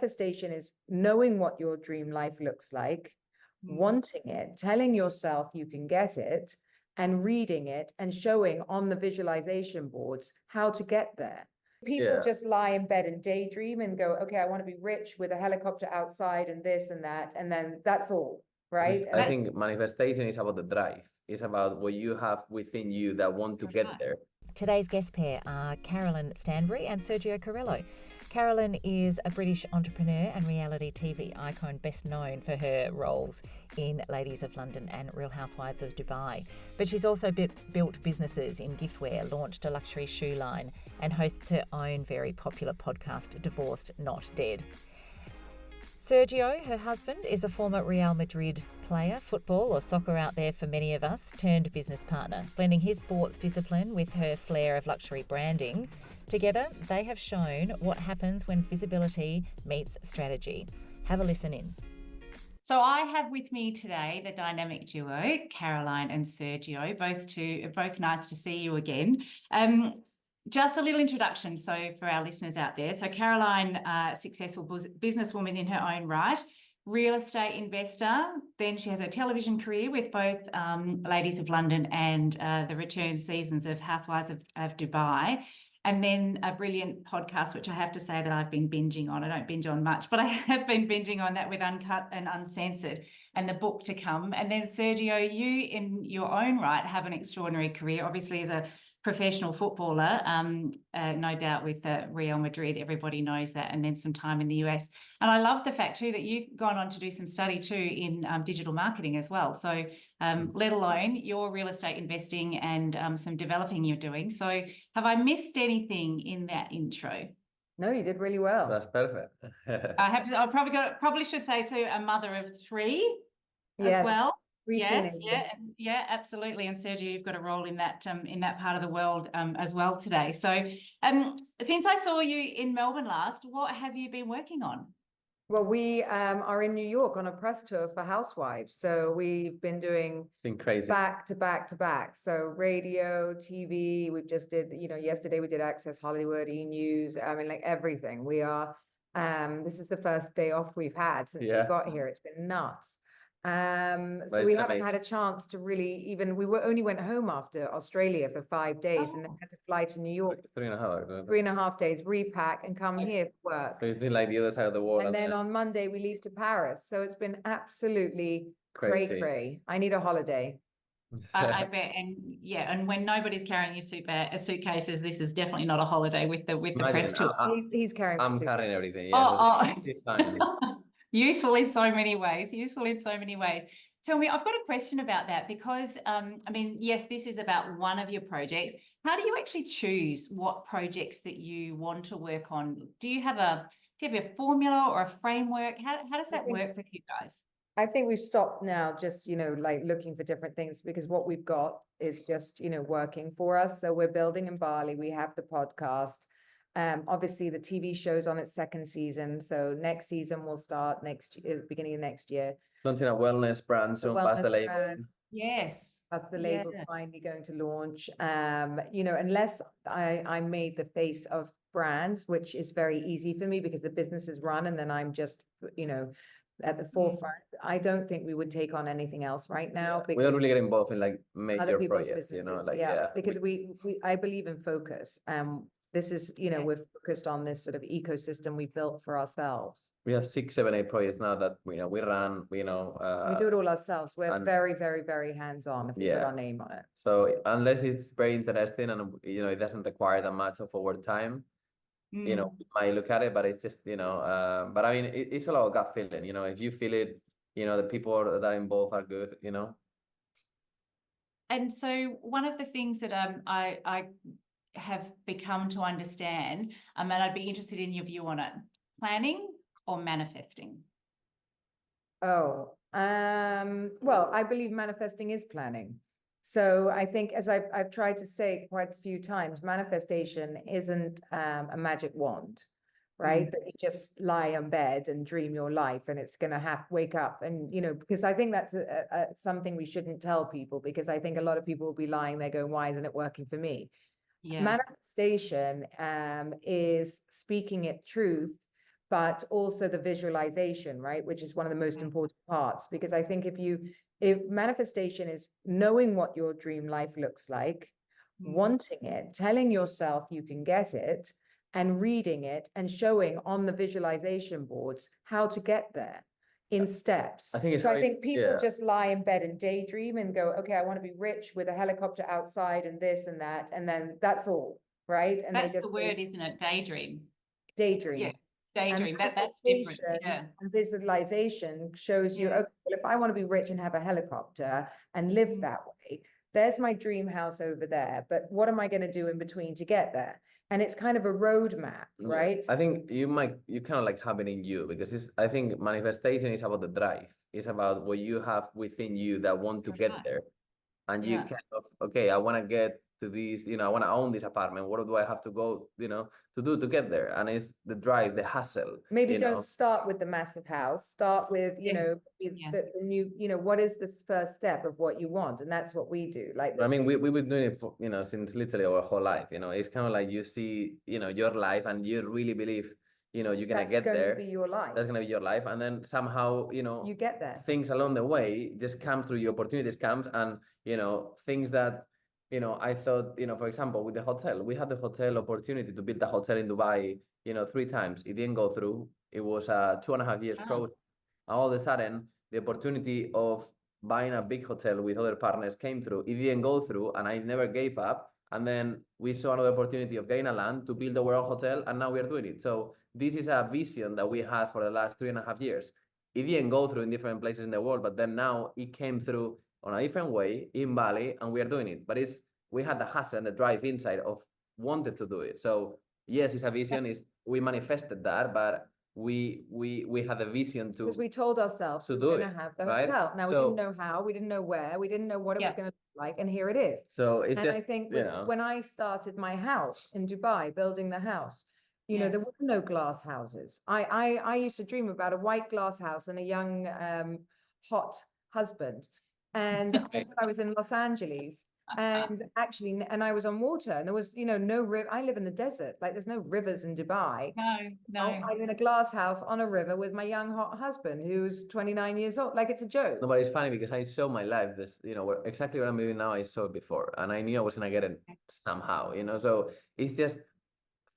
Manifestation is knowing what your dream life looks like, wanting it, telling yourself you can get it, and reading it and showing on the visualization boards how to get there. People just lie in bed and daydream and go, okay, I want to be rich with a helicopter outside and this and that, and then that's all, right? I think manifestation is about the drive. It's about what you have within you that want to get there. Today's guest pair are Carolyn Stanbury and Sergio Carello. Carolyn is a British entrepreneur and reality TV icon, best known for her roles in Ladies of London and Real Housewives of Dubai. But she's also built businesses in giftware, launched a luxury shoe line, and hosts her own very popular podcast, Divorced Not Dead. Sergio, her husband, is a former Real Madrid player, football or soccer out there for many of us, turned business partner. Blending his sports discipline with her flair of luxury branding, together they have shown what happens when visibility meets strategy. Have a listen in. So I have with me today the dynamic duo, Caroline and Sergio, both nice to see you again. Just a little introduction, so for our listeners out there. So Caroline, successful businesswoman in her own right, real estate investor. Then she has a television career with both Ladies of London and the return seasons of Housewives of Dubai. And then a brilliant podcast, which I have to say that I've been binging on. I don't binge on much, but I have been binging on that with Uncut and Uncensored, and the book to come. And then Sergio, you in your own right have an extraordinary career, obviously as a professional footballer, no doubt with Real Madrid, everybody knows that, and then some time in the US. And I love the fact too that you've gone on to do some study too in digital marketing as well. So let alone your real estate investing and some developing you're doing. So have I missed anything in that intro? No, you did really well. That's perfect. I probably should say too, a mother of three as well. Yes, yeah, absolutely. And Sergio, you've got a role in that part of the world as well today. So since I saw you in Melbourne last, what have you been working on? Well, we are in New York on a press tour for Housewives. So we've been doing crazy back to back to back. So radio, TV, we've just did, yesterday we did Access Hollywood, E-News. I mean, like everything. We are, this is the first day off we've had since we got here. It's been nuts. So we haven't had a chance to really we only went home after Australia for 5 days and then had to fly to New York 3.5 days, repack and come here for work. So it's been like the other side of the world. And then on Monday we leave to Paris. So it's been absolutely cray. I need a holiday. I bet, and when nobody's carrying your suitcases, this is definitely not a holiday with the press tour. He's carrying. I'm carrying everything. Yeah. Useful in so many ways. Tell me, I've got a question about that because, yes, this is about one of your projects. How do you actually choose what projects that you want to work on? Do you have a formula or a framework? How does that work with you guys? I think we've stopped now just, like looking for different things because what we've got is just, working for us. So we're building in Bali. We have the podcast. Obviously the TV show's on its second season. So next season will start beginning of next year. Launching a wellness brand soon, past the label. Yes. That's the label finally going to launch. Unless I made the face of brands, which is very easy for me because the business is run and then I'm just, at the forefront. I don't think we would take on anything else right now. We don't really get involved in like major projects, because I believe in focus. This is, we're focused on this sort of ecosystem we built for ourselves. We have 6, 7, 8 projects now that we run. We do it all ourselves. We're very, very, very hands-on if we put our name on it. So unless it's very interesting and it doesn't require that much of our time, we might look at it, but it's just but I mean it's all about gut feeling. If you feel it, the people that are involved are good. And so one of the things that I have become to understand, and I'd be interested in your view on it: planning or manifesting? Well, I believe manifesting is planning. So I think, as I've tried to say quite a few times, manifestation isn't a magic wand, right? That you just lie in bed and dream your life and it's going to wake up. And, because I think that's something we shouldn't tell people, because I think a lot of people will be lying there going, why isn't it working for me? Yeah. Manifestation is speaking it truth but also the visualization, right? Which is one of the most important parts, because I think if manifestation is knowing what your dream life looks like, wanting it, telling yourself you can get it, and reading it and showing on the visualization boards how to get there in steps. I think it's so. I very- think people yeah. just lie in bed and daydream and go, okay, I want to be rich with a helicopter outside and this and that, and then that's all, right? And That's they just the word, isn't it? Daydream. daydream. Yeah, daydream. And That's different. manifestation Yeah. and visualization shows you, Yeah. okay, well, if I want to be rich and have a helicopter and live Mm. that way, there's my dream house over there. But what am I going to do in between to get there? And it's kind of a roadmap, Yeah. right? I think you kind of like have it in you, because I think manifestation is about the drive. It's about what you have within you that want to That's get right. there. And you Yeah. kind of, okay, I want to get to this, I want to own this apartment. What do I have to go, to do to get there? And it's the drive, the hustle. Maybe you don't know. start with the massive house. Start with, Yeah. with Yeah. the new, what is this first step of what you want? And that's what we do. Like, I mean, we've been doing it for, since literally our whole life. It's kind of like you see, your life, and you really believe, you're going to that's get going there. to be your life. That's going to be your life. And then somehow, You get there. things along the way just come through, your opportunities comes, and, things that, I thought, for example, with the hotel, we had the hotel opportunity to build a hotel in Dubai, 3 times. It didn't go through. It was a 2.5 years Wow. project. And all of a sudden, the opportunity of buying a big hotel with other partners came through. It didn't go through, and I never gave up. And then we saw another opportunity of getting a land to build our own hotel, and now we are doing it. So this is a vision that we had for the last 3.5 years. It didn't go through in different places in the world, but then now it came through on a different way in Bali, and we are doing it. But we had the hustle and the drive inside of wanted to do it. So yes, it's a vision. We manifested that, but we had a vision to Because we told ourselves to we do were going it, to have the right? hotel. Now, we So- didn't know how, we didn't know where, we didn't know what it was Yeah. going to look like, and here it is. So it's And just, I think you know, when I started my house in Dubai, building the house, there Yes. were no glass houses. I used to dream about a white glass house and a young, hot husband. And I thought I was in Los Angeles. And actually, and I was on water, and there was, no river. I live in the desert, like there's no rivers in Dubai. No. I'm in a glass house on a river with my young hot husband who's 29 years old. Like, it's a joke. no, but it's funny because I saw my life, exactly what I'm doing now, I saw it before, and I knew I was gonna get it somehow, so it's just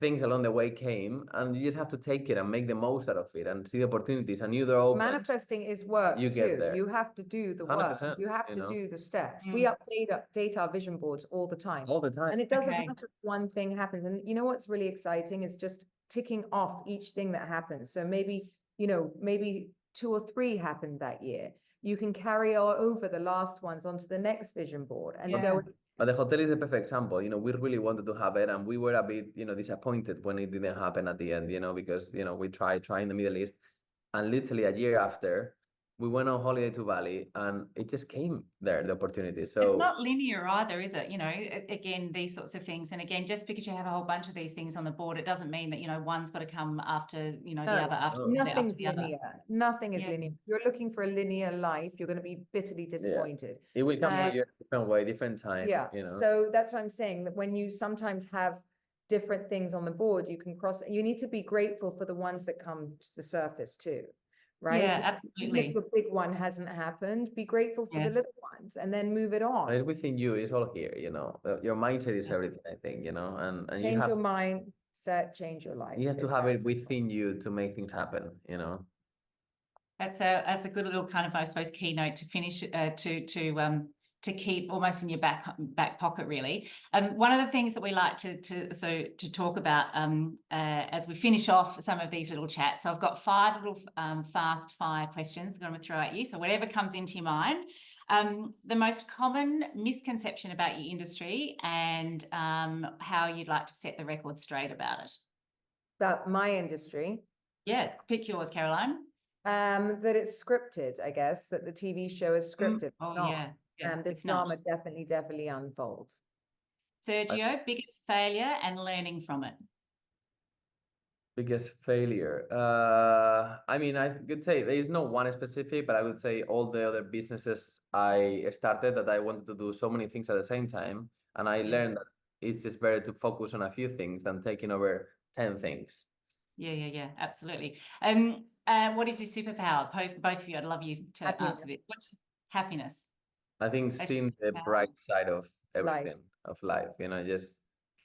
things along the way came, and you just have to take it and make the most out of it and see the opportunities, and you open. Manifesting is work You get too. there. You have to do the work. 100%, You have to do the steps. We Mm. update our vision boards all the time. all the time. And it doesn't Okay. matter if one thing happens. And you know what's really exciting is just ticking off each thing that happens. So maybe, maybe 2 or 3 happened that year. You can carry over the last ones onto the next vision board and Yeah. go. But the hotel is the perfect example. We really wanted to have it, and we were a bit, disappointed when it didn't happen at the end, because, we tried in the Middle East, and literally a year after, we went on holiday to Bali, and it just came there, the opportunity. So It's not linear either, is it? Again, these sorts of things. And again, just because you have a whole bunch of these things on the board, it doesn't mean that, one's got to come after, the other, after no. the other, after Nothing's the other. linear. Nothing is Yeah. linear. If you're looking for a linear life, you're going to be bitterly disappointed. It will come Uh, to you a different way, different time. Yeah, so that's what I'm saying, that when you sometimes have different things on the board, you can you need to be grateful for the ones that come to the surface too, right? Yeah, Even absolutely. if the big one hasn't happened, be grateful for Yeah. the little ones and then move it on. It's within you, it's all here, your mindset is everything, I think, and you Change have your mindset, change your life. you have to It's have that it simple. within you to make things happen, That's a good little kind of, I suppose, keynote to finish to keep almost in your back pocket, really. One of the things that we like to talk about as we finish off some of these little chats. So I've got 5 little fast fire questions I'm going to throw at you. So whatever comes into your mind. The most common misconception about your industry and how you'd like to set the record straight about it. About my industry. Yeah, pick yours, Caroline. That it's scripted, I guess, that the TV show is scripted. Oh, It's not. yeah. The It's not. drama definitely unfolds. Sergio, biggest failure and learning from it. Biggest failure. I mean, I could say there is no one specific, but I would say all the other businesses I started that I wanted to do so many things at the same time, and I learned that it's just better to focus on a few things than taking over 10 things. Yeah, absolutely. What is your superpower? Both of you, I'd love you to Happiness. answer this. What's happiness? I think That's seeing the superpower. bright side of Life. everything of life, you know, just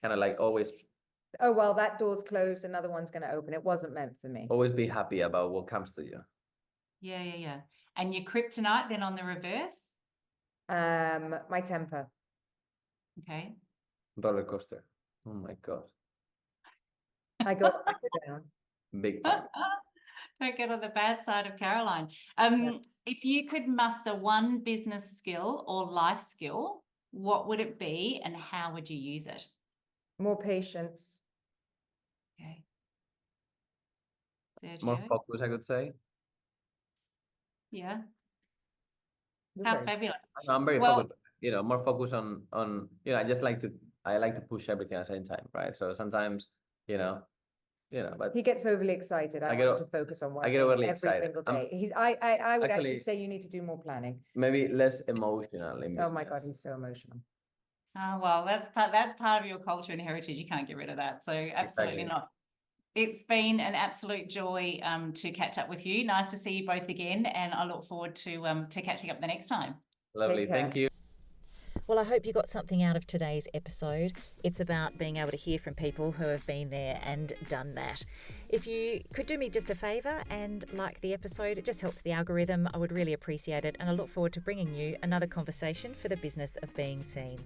kind of like always Oh, well, that door's closed, another one's going to open. It wasn't meant for me. always be happy about what comes to you. Yeah. And your kryptonite then on the reverse? My temper. Okay. Roller coaster. Oh my God. I go up, I go down. Big time. Don't get on the bad side of Caroline. If you could muster one business skill or life skill, what would it be and how would you use it? More patience. Okay. More Sergio? focus, I could say. Yeah. You're How very- fabulous. I'm very Well- focused, you know, more focused on, you know, I like to push everything at the same time, right? So sometimes, you know, but He gets overly excited. I I get want him to focus on one I get thing overly every excited. single day. I would actually actually- say you need to do more planning. maybe less emotional in Oh my God, business. he's so emotional. Oh, well, that's part of your culture and heritage. You can't get rid of that. So absolutely Exactly. not. It's been an absolute joy to catch up with you. Nice to see you both again, and I look forward to catching up the next time. Lovely. Take care. Thank you. Well, I hope you got something out of today's episode. It's about being able to hear from people who have been there and done that. If you could do me just a favour and like the episode, it just helps the algorithm. I would really appreciate it, and I look forward to bringing you another conversation for the business of being seen.